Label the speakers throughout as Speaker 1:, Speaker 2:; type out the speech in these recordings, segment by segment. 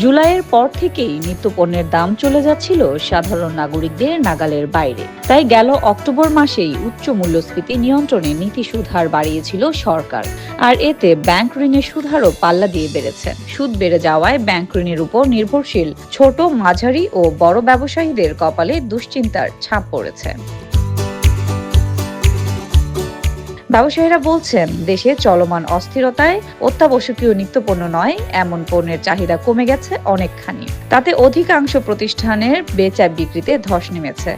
Speaker 1: জুলাইয়ের পর থেকেই নিত্যপণ্যের দাম চলে যাচ্ছিল সাধারণ নাগরিকদের নাগালের বাইরে। তাই গেল অক্টোবর মাসেই উচ্চ মূল্যস্ফীতি নিয়ন্ত্রণে নীতি সুদ হার বাড়িয়েছিল সরকার। আর এতে ব্যাংক ঋণের সুদ হারও পাল্লা দিয়ে বেড়েছে। সুদ বেড়ে যাওয়ায় ব্যাংক ঋণের উপর নির্ভরশীল ছোট, মাঝারি ও বড় ব্যবসায়ীদের কপালে দুশ্চিন্তার ছাপ পড়েছে। ব্যবসায়ীরা বলছেন, দেশে চলমান অস্থিরতায় অত্যাবশ্যকীয় নিত্যপণ্য নয় এমন পণ্যের চাহিদা কমে গেছে অনেকখানি। তাতে অধিকাংশ প্রতিষ্ঠানের বেচা বিক্রিতে ধস নেমেছে।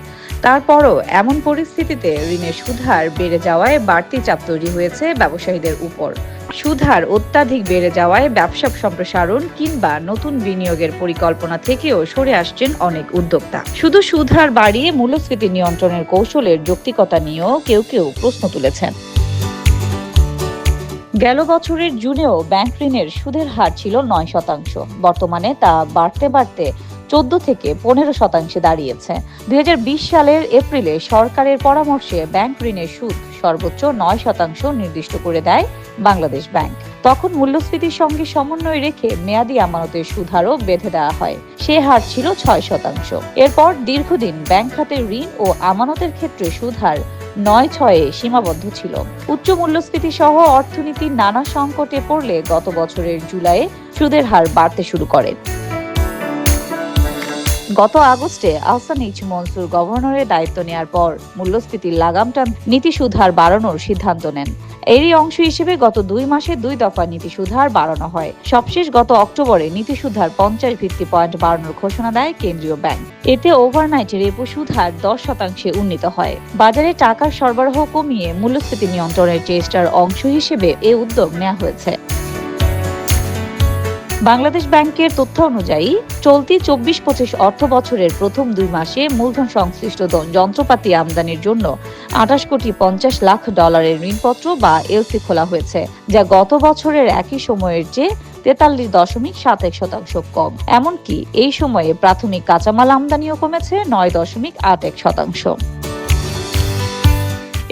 Speaker 1: তারপরও এমন পরিস্থিতিতে ঋণের সুদহার বেড়ে যাওয়ায় বাড়তি চাপ তৈরি হয়েছে ব্যবসায়ীদের উপর। সুদহার অত্যাধিক বেড়ে যাওয়ায় ব্যবসা সম্প্রসারণ কিংবা নতুন বিনিয়োগের পরিকল্পনা থেকেও সরে আসছেন অনেক উদ্যোক্তা। শুধু সুদহার বাড়িয়ে মূল্যস্ফীতি নিয়ন্ত্রণের কৌশলের যৌক্তিকতা নিয়েও কেউ কেউ প্রশ্ন তুলেছেন। গেল বছরের জুনেও ব্যাংক ঋণের সুদের হার ছিল 9%। বর্তমানে তা বাড়তে বাড়তে 14 থেকে 15% দাঁড়িয়েছে। 2020 সালের এপ্রিলে সরকারের পরামর্শে ব্যাংক ঋণের সুদ সর্বোচ্চ 9% নির্দিষ্ট করে দেয় বাংলাদেশ ব্যাংক। তখন মূল্যস্ফীতির সঙ্গে সমন্বয় রেখে মেয়াদি আমানতের সুদ হারও বেঁধে দেওয়া হয়। সে হার ছিল 6%। এরপর দীর্ঘদিন ব্যাংক খাতে ঋণ ও আমানতের ক্ষেত্রে সুদ হার 9.6-এ সীমাবদ্ধ ছিল। উচ্চ মূল্যস্ফীতি সহ অর্থনীতির নানা সংকটে পড়লে গত বছরের জুলাইয়ে সুদের হার বাড়তে শুরু করে। গত আগস্টে আহসান এইচ মনসুর গভর্নরের দায়িত্ব নেওয়ার পর মূল্যস্ফীতির লাগাম টান নীতি সুদ হার বাড়ানোর সিদ্ধান্ত নেন। এরই অংশ হিসেবে গত 2 মাসে 2 দফা নীতি সুদ হার বাড়ানো হয়। সবশেষ গত অক্টোবরে নীতি সুদ হার 50 ভিত্তি পয়েন্ট বাড়ানোর ঘোষণা দেয় কেন্দ্রীয় ব্যাংক। এতে ওভারনাইট রেপো সুদ হার 10% উন্নীত হয়। বাজারে টাকার সরবরাহ কমিয়ে মূল্যস্ফীতি নিয়ন্ত্রণের চেষ্টার অংশ হিসেবে এ উদ্যোগ নেওয়া হয়েছে। বাংলাদেশ ব্যাংকের তথ্য অনুযায়ী চলতি 24-25 অর্থ বছরের প্রথম 2 মাসে মূলধন সংশ্লিষ্ট যন্ত্রপাতি আমদানির জন্য 28 কোটি 50 লাখ ডলারের ঋণপত্র বা এলসি খোলা হয়েছে, যা গত বছরের একই সময়ের চেয়ে 43.71% কম। এমনকি এই সময়ে প্রাথমিক কাঁচামাল আমদানিও কমেছে 9.81%।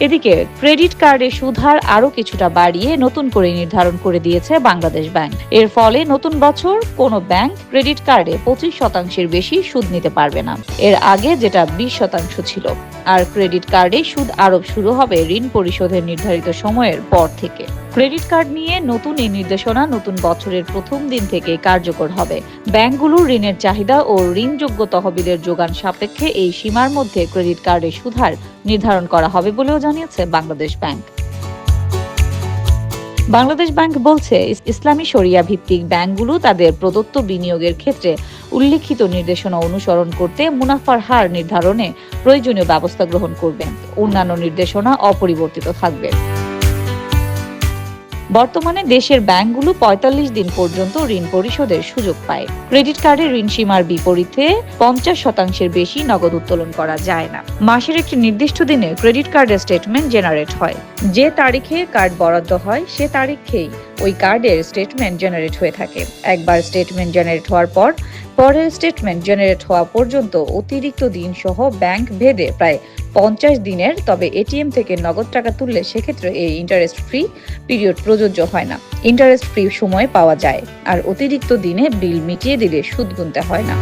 Speaker 1: এদিকে ক্রেডিট কার্ডের সুদ হার আরো কিছুটা বাড়িয়ে নতুন করে নির্ধারণ করে দিয়েছে বাংলাদেশ ব্যাংক। এর ফলে নতুন বছর কোনো ব্যাংক ক্রেডিট কার্ডে 25%-এর বেশি সুদ নিতে পারবে না। এর আগে যেটা 20% ছিল। আর ক্রেডিট কার্ডে সুদ আরোপ শুরু হবে ঋণ পরিশোধের নির্ধারিত সময়ের পর থেকে। ক্রেডিট কার্ড নিয়ে নতুন এই নির্দেশনা নতুন বছরের প্রথম দিন থেকে কার্যকর হবে। ব্যাংকগুলোর ঋণের চাহিদা ও ঋণযোগ্য তহবিলের যোগান সাপেক্ষে এই সীমার মধ্যে ক্রেডিট কার্ডের সুদ হার নির্ধারণ করা হবে বলেও জানিয়েছে বাংলাদেশ ব্যাংক। বাংলাদেশ ব্যাংক বলছে, ইসলামী শরিয়া ভিত্তিক ব্যাংকগুলো তাদের প্রদত্ত বিনিয়োগের ক্ষেত্রে উল্লিখিত নির্দেশনা অনুসরণ করতে মুনাফার হার নির্ধারণে প্রয়োজনীয় ব্যবস্থা গ্রহণ করবে। অন্যান্য নির্দেশনা অপরিবর্তিত থাকবে। বর্তমানে দেশের ব্যাংকগুলো 45 দিন পর্যন্ত ঋণ পরিশোধের সুযোগ পায়। ক্রেডিট কার্ডের ঋণ সীমার বিপরীতে 50%-এর বেশি নগদ উত্তোলন করা যায় না। মাসের একটি নির্দিষ্ট দিনে ক্রেডিট কার্ডের স্টেটমেন্ট জেনারেট হয়। যে তারিখে কার্ড বরাদ্দ হয় সে তারিখেই ওই কার্ডের স্টেটমেন্ট জেনারেট হয়ে থাকে। একবার স্টেটমেন্ট জেনারেট হওয়ার পর পরের স্টেটমেন্ট জেনারেট হওয়া পর্যন্ত অতিরিক্ত দিন সহ ব্যাংক ভেদে প্রায় 50 দিনের, তবে এটিএম থেকে নগদ টাকা তুললে সেক্ষেত্রে এই ইন্টারেস্ট ফ্রি পিরিয়ড প্রযোজ্য হয় না। ইন্টারেস্ট ফ্রি সময় পাওয়া যায়, আর অতিরিক্ত দিনে বিল মিটিয়ে দিলে সুদ গুনতে হয় না।